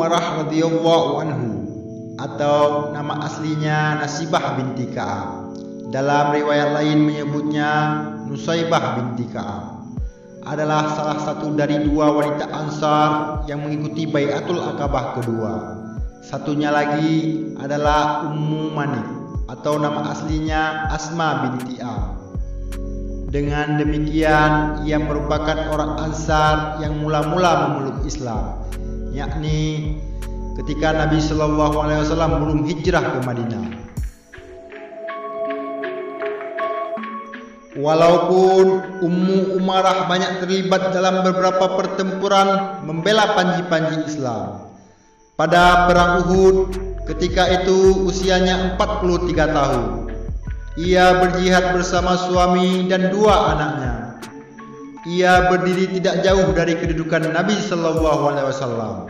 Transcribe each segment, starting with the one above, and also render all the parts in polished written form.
Umarah radhiyallahu anhu, atau nama aslinya Nasibah binti Ka'ab. Dalam riwayat lain menyebutnya Nusaibah binti Ka'ab. Adalah salah satu dari dua wanita Ansar yang mengikuti Bai'atul Aqabah kedua. Satunya lagi adalah Ummu Manik, atau nama aslinya Asma binti Am. Dengan demikian ia merupakan orang Ansar yang mula-mula memeluk Islam, yakni ketika Nabi SAW belum hijrah ke Madinah. Walaupun Ummu Umarah banyak terlibat dalam beberapa pertempuran membela panji-panji Islam, pada perang Uhud ketika itu usianya 43 tahun, ia berjihad bersama suami dan dua anaknya. Ia berdiri tidak jauh dari kedudukan Nabi SAW.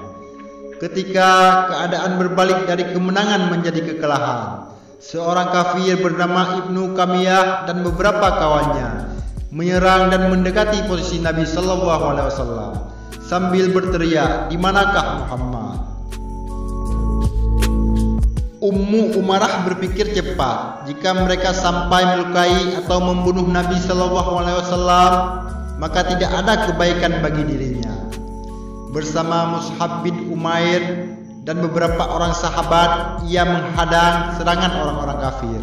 Ketika keadaan berbalik dari kemenangan menjadi kekalahan, seorang kafir bernama Ibnu Kamiyah dan beberapa kawannya menyerang dan mendekati posisi Nabi SAW sambil berteriak, "Di manakah Muhammad?" Ummu Umarah berpikir cepat, jika mereka sampai melukai atau membunuh Nabi SAW, maka tidak ada kebaikan bagi dirinya. Bersama Mus'ab bin Umair dan beberapa orang sahabat, ia menghadang serangan orang-orang kafir.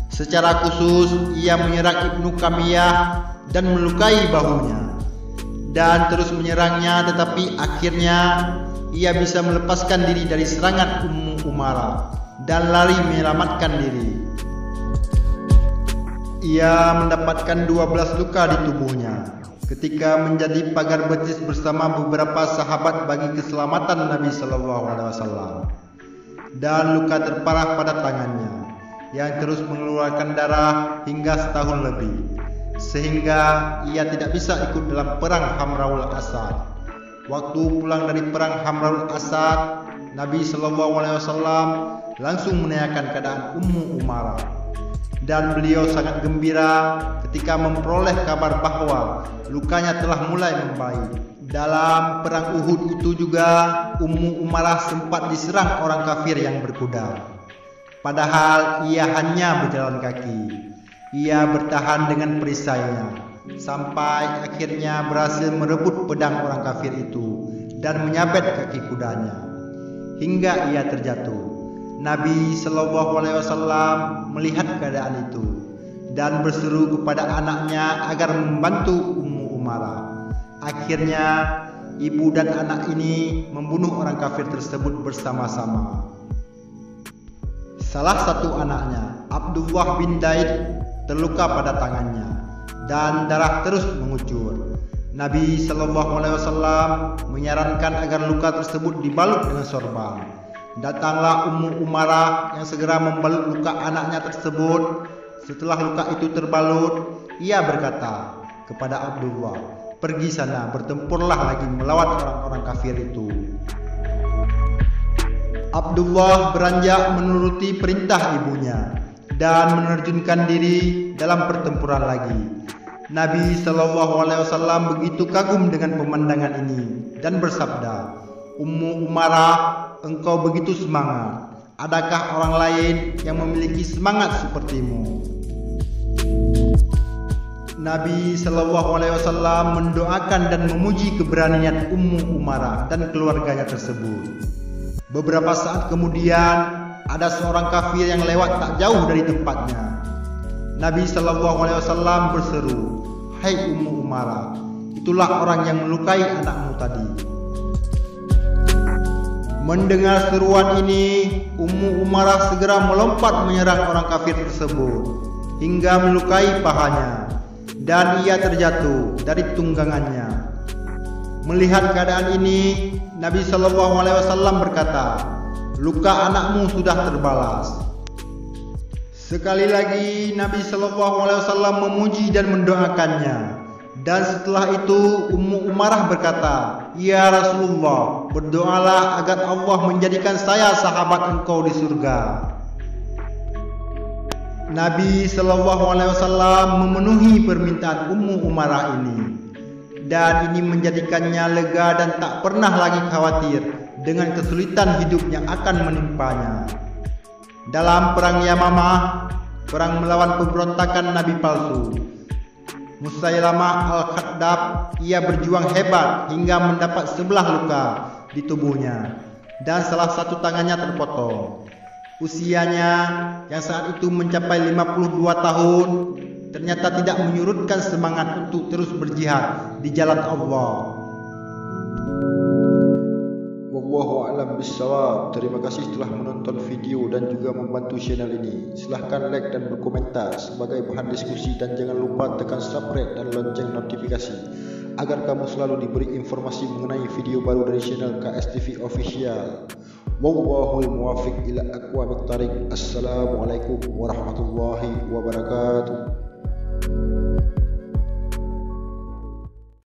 Secara khusus, ia menyerang Ibnu Kamiyah dan melukai bahunya, dan terus menyerangnya, tetapi akhirnya ia bisa melepaskan diri dari serangan Ummu Umarah dan lari menyelamatkan diri. Ia mendapatkan 12 luka di tubuhnya ketika menjadi pagar betis bersama beberapa sahabat bagi keselamatan Nabi SAW, dan luka terparah pada tangannya yang terus mengeluarkan darah hingga setahun lebih, sehingga ia tidak bisa ikut dalam perang Hamraul Asad. Waktu pulang dari perang Hamraul Asad, Nabi SAW langsung menanyakan keadaan Ummu Umarah, dan beliau sangat gembira ketika memperoleh kabar bahwa lukanya telah mulai membaik. Dalam perang Uhud itu juga Ummu Umarah sempat diserang orang kafir yang berkuda, padahal ia hanya berjalan kaki. Ia bertahan dengan perisainya sampai akhirnya berhasil merebut pedang orang kafir itu dan menyabet kaki kudanya hingga ia terjatuh. Nabi SAW melihat keadaan itu dan berseru kepada anaknya agar membantu Ummu Umarah. Akhirnya ibu dan anak ini membunuh orang kafir tersebut bersama-sama. Salah satu anaknya, Abdullah bin Daid, terluka pada tangannya dan darah terus mengucur. Nabi SAW menyarankan agar luka tersebut dibalut dengan sorban. Datanglah Ummu Umarah yang segera membalut luka anaknya tersebut. Setelah luka itu terbalut, ia berkata kepada Abdullah, "Pergi sana, bertempurlah lagi melawan orang-orang kafir itu." Abdullah beranjak menuruti perintah ibunya dan menerjunkan diri dalam pertempuran lagi. Nabi SAW begitu kagum dengan pemandangan ini dan bersabda, "Ummu Umarah, engkau begitu semangat. Adakah orang lain yang memiliki semangat sepertimu?" Nabi SAW mendoakan dan memuji keberanian Ummu Umarah dan keluarganya tersebut. Beberapa saat kemudian ada seorang kafir yang lewat tak jauh dari tempatnya. Nabi SAW berseru, "Hai Ummu Umarah, itulah orang yang melukai anakmu tadi." Mendengar seruan ini, Ummu Umarah segera melompat menyerang orang kafir tersebut hingga melukai pahanya, dan ia terjatuh dari tunggangannya. Melihat keadaan ini, Nabi SAW berkata, "Luka anakmu sudah terbalas." Sekali lagi Nabi SAW memuji dan mendoakannya. Dan setelah itu Ummu Umarah berkata, "Ya Rasulullah, berdoalah agar Allah menjadikan saya sahabat engkau di surga." Nabi SAW memenuhi permintaan Ummu Umarah ini, dan ini menjadikannya lega dan tak pernah lagi khawatir dengan kesulitan hidup yang akan menimpanya. Dalam perang Yamamah, perang melawan pemberontakan nabi palsu, Musailamah al-Kadzdzab, ia berjuang hebat hingga mendapat 11 luka di tubuhnya dan salah satu tangannya terpotong. Usianya yang saat itu mencapai 52 tahun ternyata tidak menyurutkan semangat untuk terus berjihad di jalan Allah. Wallahu a'lam bishawab. Terima kasih telah menonton video dan juga membantu channel ini. Silahkan like dan berkomentar sebagai bahan diskusi dan jangan lupa tekan subscribe dan lonceng notifikasi agar kamu selalu diberi informasi mengenai video baru dari channel KSTV Official. Wallahul muwaffiq ila aqwamit thariq. Assalamualaikum warahmatullahi wabarakatuh.